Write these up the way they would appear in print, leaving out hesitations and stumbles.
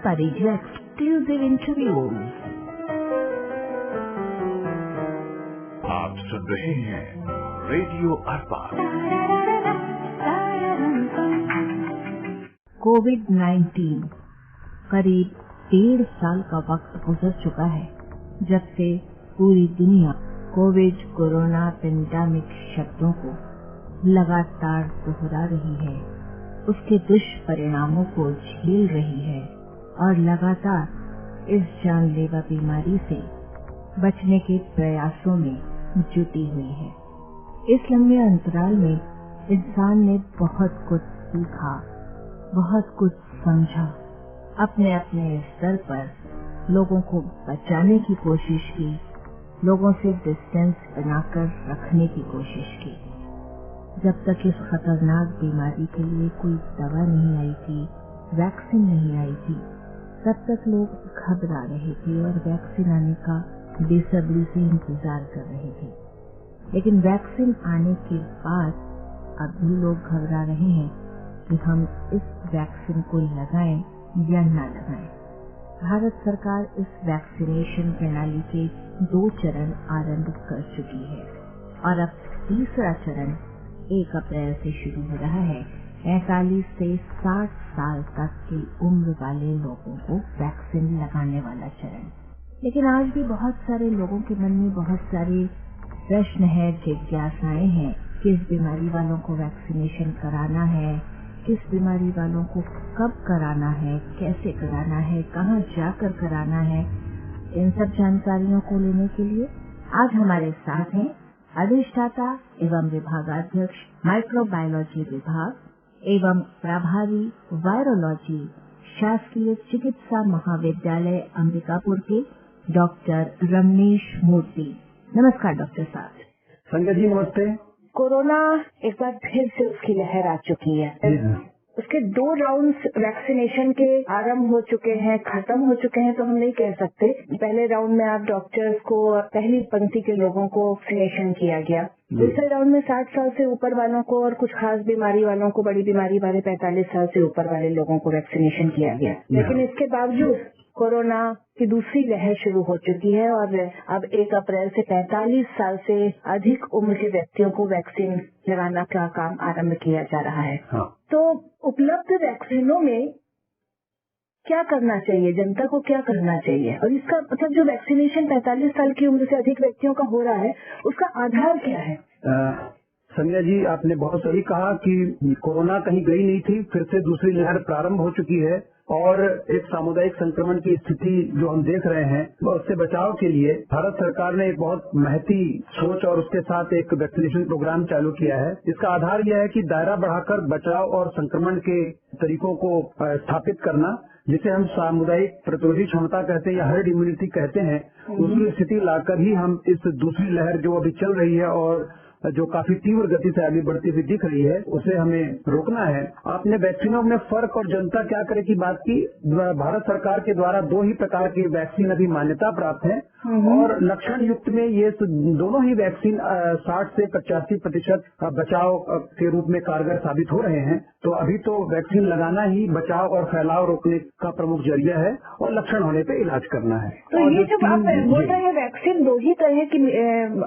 Parija exclusive interviews। आप सुन रहे हैं रेडियो अर्पण। कोविड-19 करीब 1.5 साल का वक्त गुजर चुका है जब से पूरी दुनिया कोविड कोरोना पेंडेमिक शब्दों को लगातार दोहरा रही है, उसके दुष्परिणामों को झेल रही है और लगातार इस जानलेवा बीमारी से बचने के प्रयासों में जुटी हुई है। इस लंबे अंतराल में इंसान ने बहुत कुछ सीखा, बहुत कुछ समझा, अपने अपने स्तर पर लोगों को बचाने की कोशिश की, लोगों से डिस्टेंस बनाकर रखने की कोशिश की। जब तक इस खतरनाक बीमारी के लिए कोई दवा नहीं आई थी, वैक्सीन नहीं आई थी, तब तक लोग घबरा रहे थे और वैक्सीन आने का बेसब्री से इंतजार कर रहे थे। लेकिन वैक्सीन आने के बाद अब भी लोग घबरा रहे हैं कि हम इस वैक्सीन को लगाएं या न लगाएं। भारत सरकार इस वैक्सीनेशन प्रणाली के 2 चरण आरंभ कर चुकी है और अब तीसरा चरण 1 अप्रैल से शुरू हो रहा है। 45 से 60 साल तक की उम्र वाले लोगों को वैक्सीन लगाने वाला चरण। लेकिन आज भी बहुत सारे लोगों के मन में बहुत सारे प्रश्न है, जिज्ञासाएं हैं। किस बीमारी वालों को वैक्सीनेशन कराना है, किस बीमारी वालों को कब कराना है, कैसे कराना है, कहाँ जाकर कराना है, इन सब जानकारियों को लेने के लिए आज हमारे साथ हैं अधिष्ठाता एवं विभागाध्यक्ष माइक्रोबायोलॉजी विभाग एवं प्रभारी वायरोलॉजी शासकीय चिकित्सा महाविद्यालय अंबिकापुर के डॉक्टर रमेश मूर्ति। नमस्कार डॉक्टर साहब। संजय जी नमस्ते। कोरोना एक बार फिर से उसकी लहर आ चुकी है। उसके 2 राउंड्स वैक्सीनेशन के आरंभ हो चुके हैं, खत्म हो चुके हैं तो हम नहीं कह सकते। पहले राउंड में आप डॉक्टर्स को, पहली पंक्ति के लोगों को वैक्सीनेशन किया गया। दूसरे राउंड में 60 साल से ऊपर वालों को और कुछ खास बीमारी वालों को, बड़ी बीमारी वाले 45 साल से ऊपर वाले लोगों को वैक्सीनेशन किया गया। लेकिन इसके बावजूद कोरोना की दूसरी लहर शुरू हो चुकी है और अब 1 अप्रैल से 45 साल से अधिक उम्र के व्यक्तियों को वैक्सीन लगाना का काम आरंभ किया जा रहा है। हाँ। तो उपलब्ध वैक्सीनों में क्या करना चाहिए, जनता को क्या करना चाहिए, और इसका मतलब जो वैक्सीनेशन 45 साल की उम्र से अधिक व्यक्तियों का हो रहा है उसका आधार क्या है? संजय जी आपने बहुत सही कहा कि कोरोना कहीं गई नहीं थी, फिर से दूसरी लहर प्रारंभ हो चुकी है और एक सामुदायिक संक्रमण की स्थिति जो हम देख रहे हैं, उससे बचाव के लिए भारत सरकार ने एक बहुत महती सोच और उसके साथ एक वैक्सीनेशन प्रोग्राम चालू किया है। इसका आधार यह है कि दायरा बढ़ाकर बचाव और संक्रमण के तरीकों को स्थापित करना, जिसे हम सामुदायिक प्रतिरोधी क्षमता कहते हैं या हर्ड इम्यूनिटी कहते हैं, उसकी स्थिति लाकर ही हम इस दूसरी लहर जो अभी चल रही है और जो काफी तीव्र गति से आगे बढ़ती हुई दिख रही है, उसे हमें रोकना है। आपने वैक्सीनों में फर्क और जनता क्या करे की बात की। भारत सरकार के द्वारा 2 ही प्रकार की वैक्सीन अभी मान्यता प्राप्त है और लक्षण युक्त में ये दोनों ही वैक्सीन 60 से 85% बचाव के रूप में कारगर साबित हो रहे हैं। तो अभी तो वैक्सीन लगाना ही बचाव और फैलाव रोकने का प्रमुख जरिया है और लक्षण होने पे इलाज करना है। तो ये जब आप बोल रहे हैं वैक्सीन 2 ही तरह की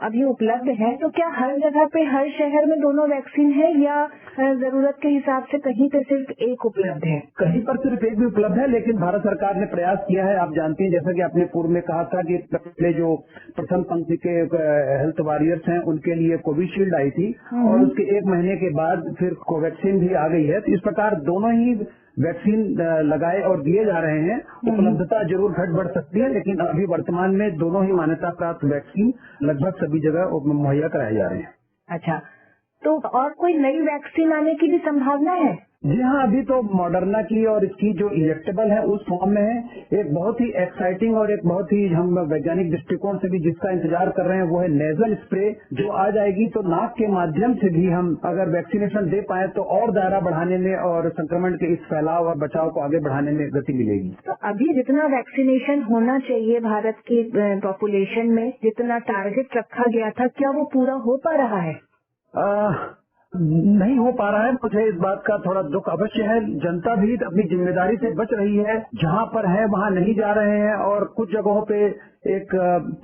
अभी उपलब्ध है, तो क्या हर जगह पे, हर शहर में दोनों वैक्सीन है या जरूरत के हिसाब से कहीं पर सिर्फ एक उपलब्ध है? कहीं पर सिर्फ एक भी उपलब्ध है, लेकिन भारत सरकार ने प्रयास किया है। आप जानती हैं, जैसा कि आपने पूर्व में कहा था कि पहले जो प्रथम पंक्ति के हेल्थ वॉरियर्स हैं उनके लिए कोविशील्ड आई थी और उसके 1 महीने के बाद फिर कोवैक्सीन भी आ गई है। तो इस प्रकार दोनों ही वैक्सीन लगाए और दिए जा रहे हैं। उपलब्धता जरूर घट बढ़ सकती है, लेकिन अभी वर्तमान में दोनों ही मान्यता प्राप्त वैक्सीन लगभग सभी जगह मुहैया कराए जा रहे हैं। अच्छा, तो और कोई नई वैक्सीन आने की भी संभावना है? जी हाँ, अभी तो मॉडर्ना की और इसकी जो इंजेक्टेबल है उस फॉर्म में है। एक बहुत ही एक्साइटिंग और एक बहुत ही हम वैज्ञानिक दृष्टिकोण से भी जिसका इंतजार कर रहे हैं वो है नेजल स्प्रे, जो आ जाएगी। तो नाक के माध्यम से भी हम अगर वैक्सीनेशन दे पाए तो और दायरा बढ़ाने में और संक्रमण के इस फैलाव और बचाव को आगे बढ़ाने में गति मिलेगी। तो अभी जितना वैक्सीनेशन होना चाहिए भारत की पॉपुलेशन में, जितना टारगेट रखा गया था, क्या वो पूरा हो पा रहा है? नहीं हो पा रहा है। मुझे इस बात का थोड़ा दुख अवश्य है। जनता भी अपनी जिम्मेदारी से बच रही है, जहाँ पर है वहाँ नहीं जा रहे हैं, और कुछ जगहों पे एक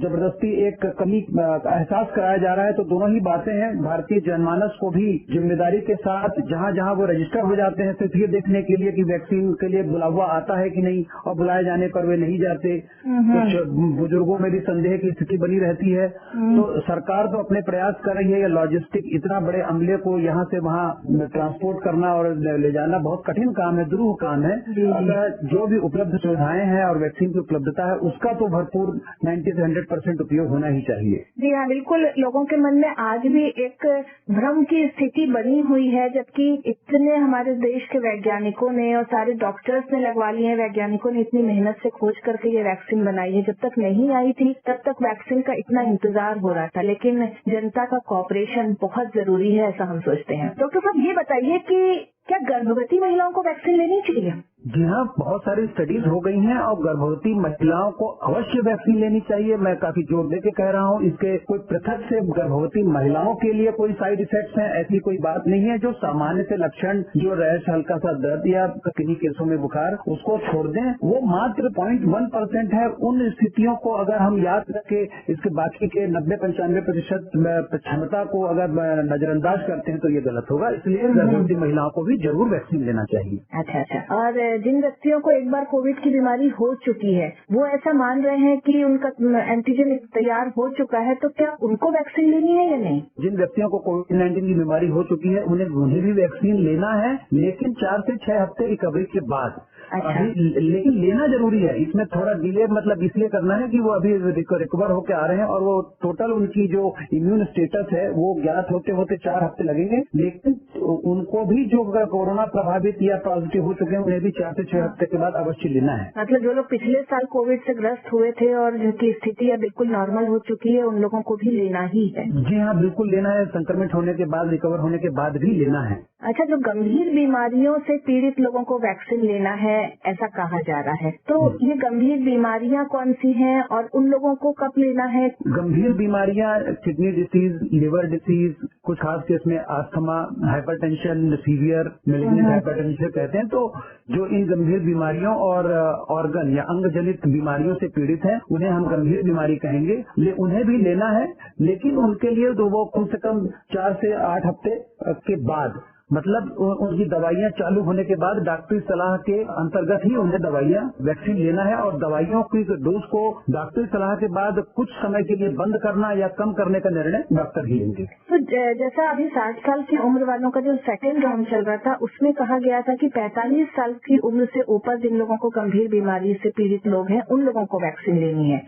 जबरदस्ती एक कमी का एहसास कराया जा रहा है। तो दोनों ही बातें हैं। भारतीय जनमानस को भी जिम्मेदारी के साथ जहाँ जहाँ वो रजिस्टर हो जाते हैं सिर्फ ये देखने के लिए कि वैक्सीन के लिए बुलावा आता है कि नहीं, और बुलाए जाने पर वे नहीं जाते। कुछ बुजुर्गों में भी संदेह की स्थिति बनी रहती है। तो सरकार तो अपने प्रयास कर रही है। लॉजिस्टिक इतना बड़े अमले को यहाँ से वहाँ ट्रांसपोर्ट करना और ले जाना बहुत कठिन काम है, दुरूह काम है। अगर जो भी उपलब्ध सुविधाएं हैं और वैक्सीन की उपलब्धता है उसका तो भरपूर 90 से 100% उपयोग होना ही चाहिए। जी हाँ, बिल्कुल। लोगों के मन में आज भी एक भ्रम की स्थिति बनी हुई है, जबकि इतने हमारे देश के वैज्ञानिकों ने और सारे डॉक्टर्स ने लगवा लिए हैं, वैज्ञानिकों ने इतनी मेहनत से खोज करके ये वैक्सीन बनाई है। जब तक नहीं आई थी तब तक वैक्सीन का इतना इंतजार हो रहा था, लेकिन जनता का कॉपरेशन बहुत जरूरी है, ऐसा हम सोचते हैं। डॉक्टर साहब, ये बताइए कि क्या गर्भवती महिलाओं को वैक्सीन लेनी चाहिए? जी हाँ, बहुत सारी स्टडीज हो गई हैं और गर्भवती महिलाओं को अवश्य वैक्सीन लेनी चाहिए। मैं काफी जोर देके कह रहा हूँ। इसके कोई पृथक से गर्भवती महिलाओं के लिए कोई साइड इफेक्ट्स हैं ऐसी कोई बात नहीं है। जो सामान्य से लक्षण, जो रैश, हल्का सा दर्द या किन्हीं केसों में बुखार, उसको छोड़ दें। वो मात्र 0.1% है। उन स्थितियों को अगर हम याद रखें, इसके बाकी के 90-95% क्षमता को अगर नजरअंदाज करते हैं तो ये गलत होगा। इसलिए गर्भवती महिलाओं को भी जरूर वैक्सीन लेना चाहिए। अच्छा। और जिन व्यक्तियों को एक बार कोविड की बीमारी हो चुकी है, वो ऐसा मान रहे हैं कि उनका एंटीजन तैयार हो चुका है, तो क्या उनको वैक्सीन लेनी है या नहीं? जिन व्यक्तियों को कोविड-19 की बीमारी हो चुकी है उन्हें भी वैक्सीन लेना है, लेकिन 4 से 6 हफ्ते रिकवरी के बाद। अच्छा। लेकिन लेना जरूरी है। इसमें थोड़ा डिले मतलब इसलिए करना है कि वो अभी रिकवर होकर आ रहे हैं और वो टोटल उनकी जो इम्यून स्टेटस है वो ज्ञात होते होते 4 हफ्ते लगेंगे। लेकिन उनको भी जो कोरोना प्रभावित या पॉजिटिव हो चुके हैं उन्हें भी 4 से 6 हफ्ते के बाद अवश्य लेना है। मतलब जो लोग पिछले साल कोविड से ग्रस्त हुए थे और जिनकी स्थिति अब बिल्कुल नॉर्मल हो चुकी है, उन लोगों को भी लेना ही है? जी हाँ, बिल्कुल लेना है। संक्रमित होने के बाद, रिकवर होने के बाद भी लेना है। अच्छा, जो गंभीर बीमारियों से पीड़ित लोगों को वैक्सीन लेना है ऐसा कहा जा रहा है, तो ये गंभीर बीमारियां कौन सी हैं और उन लोगों को कब लेना है? गंभीर बीमारियां किडनी डिसीज, लिवर डिसीज, कुछ खास केस में asthma, hypertension, severe malignant hypertension कहते हैं। तो जो इन गंभीर बीमारियों और ऑर्गन या अंग जनित बीमारियों से पीड़ित हैं उन्हें हम गंभीर बीमारी कहेंगे। उन्हें भी लेना है, लेकिन उनके लिए तो वो कम से कम 4 से 8 हफ्ते के बाद, मतलब उनकी दवाइयां चालू होने के बाद डॉक्टरी सलाह के अंतर्गत ही उन्हें दवाइयां वैक्सीन लेना है। और दवाइयों की डोज को डॉक्टरी सलाह के बाद कुछ समय के लिए बंद करना या कम करने का निर्णय डॉक्टर ही लेंगे। तो जैसा अभी 60 साल की उम्र वालों का जो सेकेंड राउंड चल रहा था उसमें कहा गया था कि 45 साल की उम्र से ऊपर जिन लोगों को गंभीर बीमारी से पीड़ित लोग हैं उन लोगों को वैक्सीन लेनी है।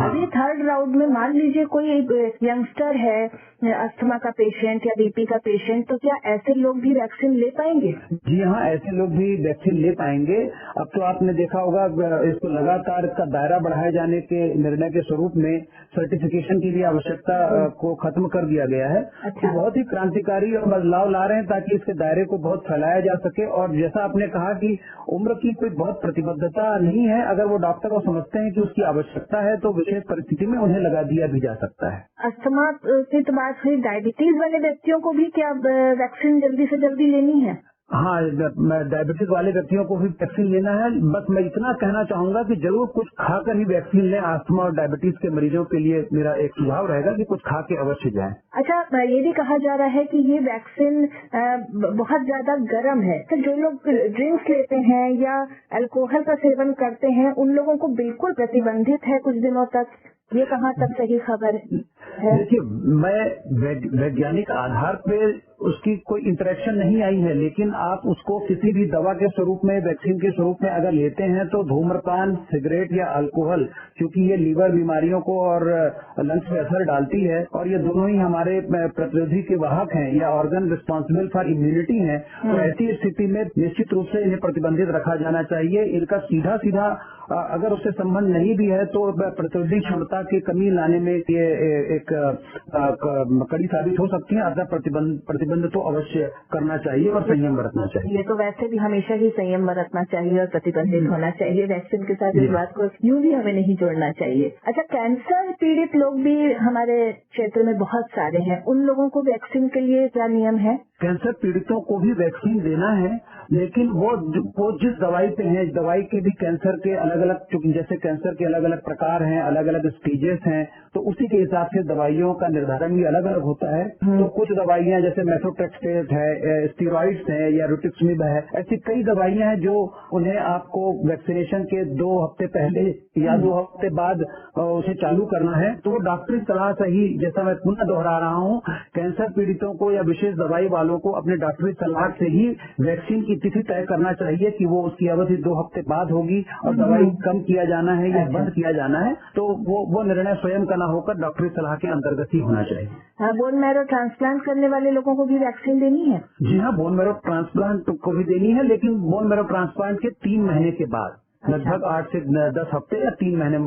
अभी थर्ड राउंड में मान लीजिए कोई यंगस्टर है, अस्थमा का पेशेंट या बीपी का पेशेंट, तो क्या ऐसे लोग भी वैक्सीन ले पाएंगे? जी हाँ, ऐसे लोग भी वैक्सीन ले पाएंगे। अब तो आपने देखा होगा इसको लगातार इसका दायरा बढ़ाए जाने के निर्णय के स्वरूप में सर्टिफिकेशन की भी आवश्यकता को खत्म कर दिया गया है। अच्छा। तो बहुत ही क्रांतिकारी और बदलाव ला रहे हैं ताकि इसके दायरे को बहुत फैलाया जा सके। और जैसा आपने कहा कि उम्र की कोई बहुत प्रतिबद्धता नहीं है, अगर वो डॉक्टर को समझते हैं कि उसकी आवश्यकता है तो विशेष परिस्थिति में उन्हें लगा दिया भी जा सकता है। अस्थमा की तो बात हुई, डायबिटीज वाले व्यक्तियों को भी क्या वैक्सीन जल्दी से जल्दी लेनी है? हाँ, डायबिटीज वाले व्यक्तियों को भी वैक्सीन लेना है। बस मैं इतना कहना चाहूंगा कि जरूर कुछ खाकर ही वैक्सीन लें। अस्थमा और डायबिटीज के मरीजों के लिए मेरा एक सुझाव रहेगा कि कुछ खा के अवश्य जाएं। अच्छा, ये भी कहा जा रहा है कि ये वैक्सीन बहुत ज्यादा गर्म है, तो जो लोग ड्रिंक्स लेते हैं या अल्कोहल का सेवन करते हैं उन लोगों को बिल्कुल प्रतिबंधित है कुछ दिनों तक। ये कहाँ तक सही खबर है? देखिए, मैं वैज्ञानिक आधार पे उसकी कोई इंटरेक्शन नहीं आई है, लेकिन आप उसको किसी भी दवा के स्वरूप में, वैक्सीन के स्वरूप में अगर लेते हैं तो धूम्रपान, सिगरेट या अल्कोहल, क्योंकि ये लीवर बीमारियों को और लंग्स में असर डालती है और ये दोनों ही हमारे प्रतिरोधी के वाहक हैं या ऑर्गन रिस्पॉन्सिबल फॉर इम्यूनिटी हैं, तो ऐसी स्थिति में निश्चित रूप से इन्हें प्रतिबंधित रखा जाना चाहिए। इनका सीधा अगर उससे संबंध नहीं भी है तो प्रतिरोधी क्षमता दवा की कमी लाने में ये एक कड़ी साबित हो सकती है। अतः प्रतिबंध तो अवश्य करना चाहिए और संयम बरतना चाहिए। ये तो वैसे भी हमेशा ही संयम बरतना चाहिए और प्रतिबंधित होना चाहिए। वैक्सीन के साथ इस बात को यूं भी हमें नहीं जोड़ना चाहिए। अच्छा, कैंसर पीड़ित लोग भी हमारे क्षेत्र में बहुत सारे हैं, उन लोगों को वैक्सीन के लिए क्या नियम है? कैंसर पीड़ितों को भी वैक्सीन देना है, लेकिन वो जिस दवाई पे है, दवाई के भी कैंसर के अलग अलग, चूंकि जैसे कैंसर के अलग अलग प्रकार हैं, अलग अलग स्टेजेस हैं, तो उसी के हिसाब से दवाइयों का निर्धारण भी अलग अलग होता है। तो कुछ दवाइयां जैसे मेथोट्रेक्सेट है, स्टीरॉइड्स है या रुटिक्सिमिब है, ऐसी कई दवाइयां हैं जो उन्हें आपको वैक्सीनेशन के 2 हफ्ते पहले या 2 हफ्ते बाद उसे चालू करना है। तो डॉक्टरी सलाह से ही, जैसा मैं पुनः दोहरा रहा हूँ, कैंसर पीड़ितों को या विशेष दवाई वालों को अपने डॉक्टरी सलाह से ही वैक्सीन की तिथि तय करना चाहिए कि वो उसकी अवधि 2 हफ्ते बाद होगी और दवाई कम किया जाना है या बंद किया जाना है। तो वो निर्णय स्वयं का न होकर डॉक्टरी सलाह के अंतर्गत ही होना चाहिए। बोन मैरो ट्रांसप्लांट करने वाले लोगों को भी वैक्सीन देनी है? जी हाँ, बोन मैरो ट्रांसप्लांट को भी देनी है, लेकिन बोन मैरो ट्रांसप्लांट के 3 महीने के बाद, लगभग 8 से 10 हफ्ते या 3 महीने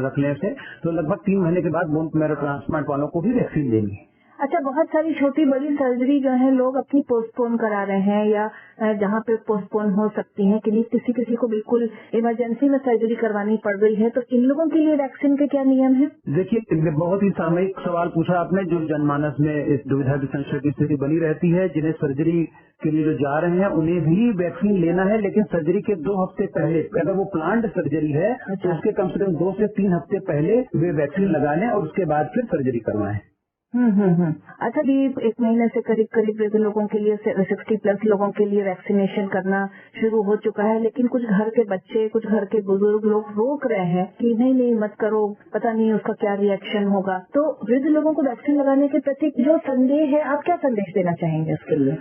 रखने से, तो लगभग 3 महीने के बाद बोन मैरो ट्रांसप्लांट वालों को भी वैक्सीन देनी है। अच्छा, बहुत सारी छोटी बड़ी सर्जरी जो है लोग अपनी पोस्टपोन करा रहे हैं, या जहाँ पे पोस्टपोन हो सकती है कि किसी को बिल्कुल इमरजेंसी में सर्जरी करवानी पड़ रही है, तो इन लोगों के लिए वैक्सीन के क्या नियम है? देखिए, बहुत ही सामयिक सवाल पूछा आपने। जो जनमानस में इस दुविधा की संशय की स्थिति बनी रहती है, जिन्हें सर्जरी के लिए जो जा रहे हैं उन्हें भी वैक्सीन लेना है, लेकिन सर्जरी के 2 हफ्ते पहले, अगर वो प्लान्ड सर्जरी है तो उसके कम से कम 2 से 3 हफ्ते पहले वे वैक्सीन लगा लें और उसके बाद फिर सर्जरी करवाएं। अच्छा, भी 1 महीने से करीब वृद्ध लोगों के लिए, 60+ लोगों के लिए वैक्सीनेशन करना शुरू हो चुका है, लेकिन कुछ घर के बच्चे, कुछ घर के बुजुर्ग लोग रोक रहे हैं कि नहीं मत करो, पता नहीं उसका क्या रिएक्शन होगा। तो वृद्ध लोगों को वैक्सीन लगाने के प्रति जो संदेह है, आप क्या संदेश देना चाहेंगे उसके लिए?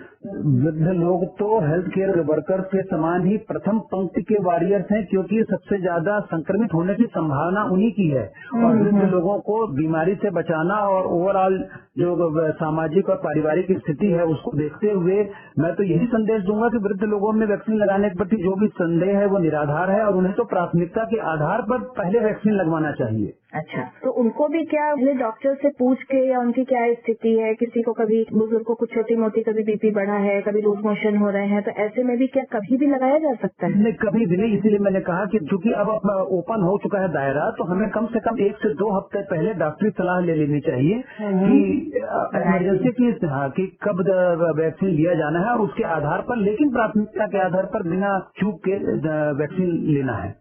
वृद्ध लोग तो हेल्थ केयर वर्कर्स के समान ही प्रथम पंक्ति के वॉरियर्स हैं, क्योंकि सबसे ज्यादा संक्रमित होने की संभावना उन्हीं की है। और वृद्ध लोगों को बीमारी से बचाना और ओवरऑल जो सामाजिक और पारिवारिक स्थिति है उसको देखते हुए मैं तो यही संदेश दूंगा कि वृद्ध लोगों में वैक्सीन लगाने के प्रति जो भी संदेह है वो निराधार है और उन्हें तो प्राथमिकता के आधार पर पहले वैक्सीन लगवाना चाहिए। अच्छा, तो उनको भी क्या डॉक्टर से पूछ के, या उनकी क्या स्थिति है, किसी को कभी बुजुर्ग को कुछ छोटी मोटी कभी बीपी बढ़ा है, कभी लूज मोशन हो रहे हैं, तो ऐसे में भी क्या कभी भी लगाया जा सकता है? नहीं, कभी भी नहीं। इसीलिए मैंने कहा कि चूंकि अब ओपन हो चुका है दायरा, तो हमें कम से कम 1 से 2 हफ्ते पहले डॉक्टरी सलाह ले लेनी चाहिए कि इमरजेंसी की कब वैक्सीन लिया जाना है, और उसके आधार पर, लेकिन प्राथमिकता के आधार पर बिना चूक के वैक्सीन लेना है।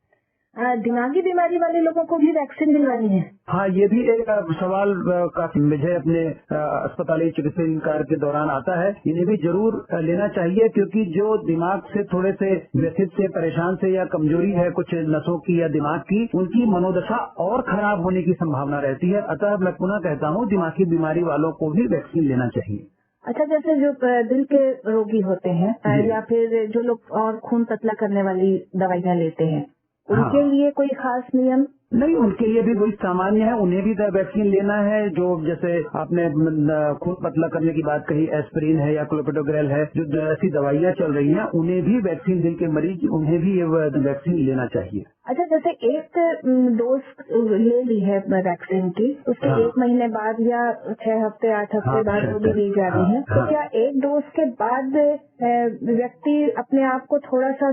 दिमागी बीमारी वाले लोगों को भी वैक्सीन दिलवानी है? हाँ, ये भी एक सवाल काफी मुझे अपने अस्पताली चिकित्सीय कार्य के दौरान आता है। इन्हें भी जरूर लेना चाहिए, क्योंकि जो दिमाग से थोड़े से व्यथित से, परेशान से या कमजोरी है कुछ नसों की या दिमाग की, उनकी मनोदशा और खराब होने की संभावना रहती है। अतः मैं पुनः कहता हूँ, दिमागी बीमारी वालों को भी वैक्सीन लेना चाहिए। अच्छा, जैसे जो दिल के रोगी होते हैं या फिर जो लोग और खून पतला करने वाली दवाइयाँ लेते हैं, उनके लिए कोई खास नियम? नहीं, उनके लिए भी वही सामान्य है, उन्हें भी वैक्सीन लेना है। जो जैसे आपने खून पतला करने की बात कही, एस्पिरिन है या क्लोपिडोग्रेल है, जो ऐसी दवाइयाँ चल रही हैं, उन्हें भी वैक्सीन, दिल के मरीज, उन्हें भी ये वैक्सीन लेना चाहिए। अच्छा, जैसे एक डोज ले ली है वैक्सीन की, उसके 1 महीने बाद या 6 हफ्ते 8 हफ्ते बाद वो भी ली जा रही है, तो क्या एक डोज के बाद व्यक्ति अपने आप को थोड़ा सा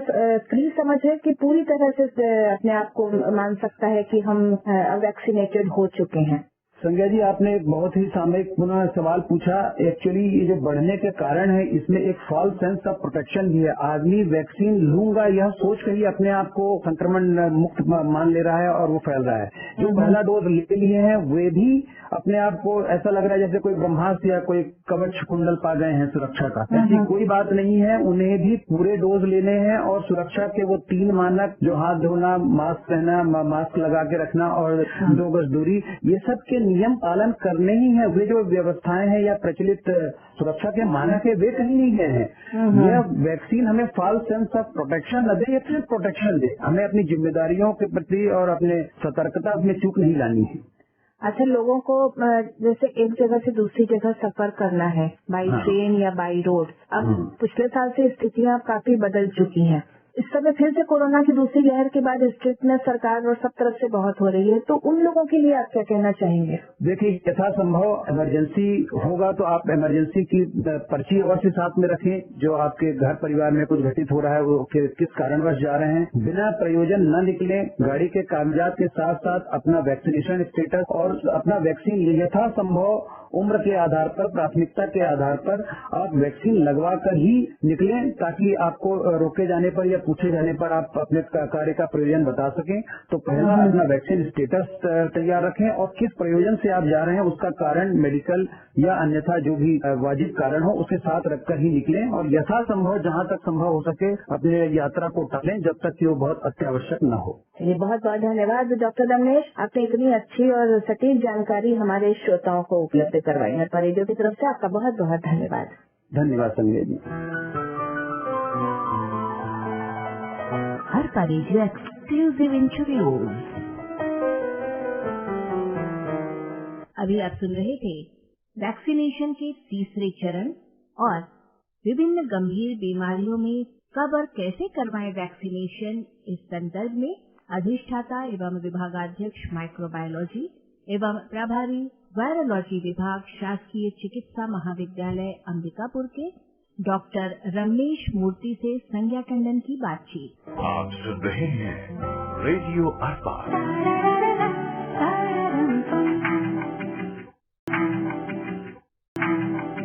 फ्री समझे कि पूरी तरह से अपने आप को मान सकता है कि हम वैक्सीनेटेड हो चुके हैं? संज्ञा जी, आपने एक बहुत ही सामयिक पुनः सवाल पूछा। एक्चुअली ये जो बढ़ने के कारण है, इसमें एक फॉल्स सेंस ऑफ प्रोटेक्शन भी है। आदमी वैक्सीन लूंगा यह सोच कर ही अपने आप को संक्रमण मुक्त मान ले रहा है और वो फैल रहा है। जो पहला डोज ले लिए हैं वे भी अपने आप को ऐसा लग रहा है जैसे कोई ब्रह्मास्त्र या कोई कवच कुंडल पा गए हैं सुरक्षा का। ऐसी कोई बात नहीं है, उन्हें भी पूरे डोज लेने हैं और सुरक्षा के वो 3 मानक, जो हाथ धोना, मास्क पहना, मास्क लगा के रखना और 2 गज दूरी, ये सब के नियम पालन करने ही है। वे जो व्यवस्थाएं हैं या प्रचलित सुरक्षा के मानक है, वे कहीं नहीं गए हैं। यह वैक्सीन हमें फॉल्स सेंस ऑफ प्रोटेक्शन न दे या फिर प्रोटेक्शन दे। हमें अपनी जिम्मेदारियों के प्रति और अपने सतर्कता में चूक नहीं लानी है। अच्छा, लोगों को जैसे एक जगह से दूसरी जगह सफर करना है बाई ट्रेन या बाई रोड, अब पिछले साल से स्थितियां काफी बदल चुकी हैं। इस समय फिर से कोरोना की दूसरी लहर के बाद स्ट्रिक्टनेस सरकार और सब तरफ से बहुत हो रही है, तो उन लोगों के लिए आप क्या कहना चाहेंगे? देखिए, यथासंभव इमरजेंसी होगा तो आप इमरजेंसी की पर्ची अवश्य साथ में रखें। जो आपके घर परिवार में कुछ घटित हो रहा है वो किस कारणवश जा रहे हैं, बिना प्रयोजन न निकले। गाड़ी के कागजात के साथ साथ अपना वैक्सीनेशन स्टेटस और अपना वैक्सीन यथासंभव उम्र के आधार पर, प्राथमिकता के आधार पर आप वैक्सीन लगवा कर ही निकलें, ताकि आपको रोके जाने पर या पूछे जाने पर आप अपने कार्य का प्रयोजन बता सकें। तो पहला अपना वैक्सीन स्टेटस तैयार रखें और किस प्रयोजन से आप जा रहे हैं उसका कारण मेडिकल या अन्यथा जो भी वाजिब कारण हो उसके साथ रखकर ही निकलें। और यथासंभव जहां तक संभव हो सके अपने यात्रा को टालें जब तक कि वो बहुत अत्यावश्यक न हो। चलिए, बहुत बहुत धन्यवाद डॉक्टर रमेश, आपने इतनी अच्छी और सटीक जानकारी हमारे श्रोताओं को उपलब्ध करवाई है। पर रेडियो की तरफ से आपका बहुत बहुत धन्यवाद। धन्यवाद संजय जी। हर रेडियो एक्सक्लूसिव इंटरव्यूज। अभी आप सुन रहे थे वैक्सीनेशन के तीसरे चरण और विभिन्न गंभीर बीमारियों में कब और कैसे करवाएं वैक्सीनेशन, इस संदर्भ में अधिष्ठाता एवं विभागाध्यक्ष माइक्रोबायोलॉजी एवं प्रभारी वायरोलॉजी विभाग, शासकीय चिकित्सा महाविद्यालय अंबिकापुर के डॉक्टर रमेश मूर्ति से संज्ञा टंडन की बातचीत। आप सुन रहे हैं रेडियो अर्पा।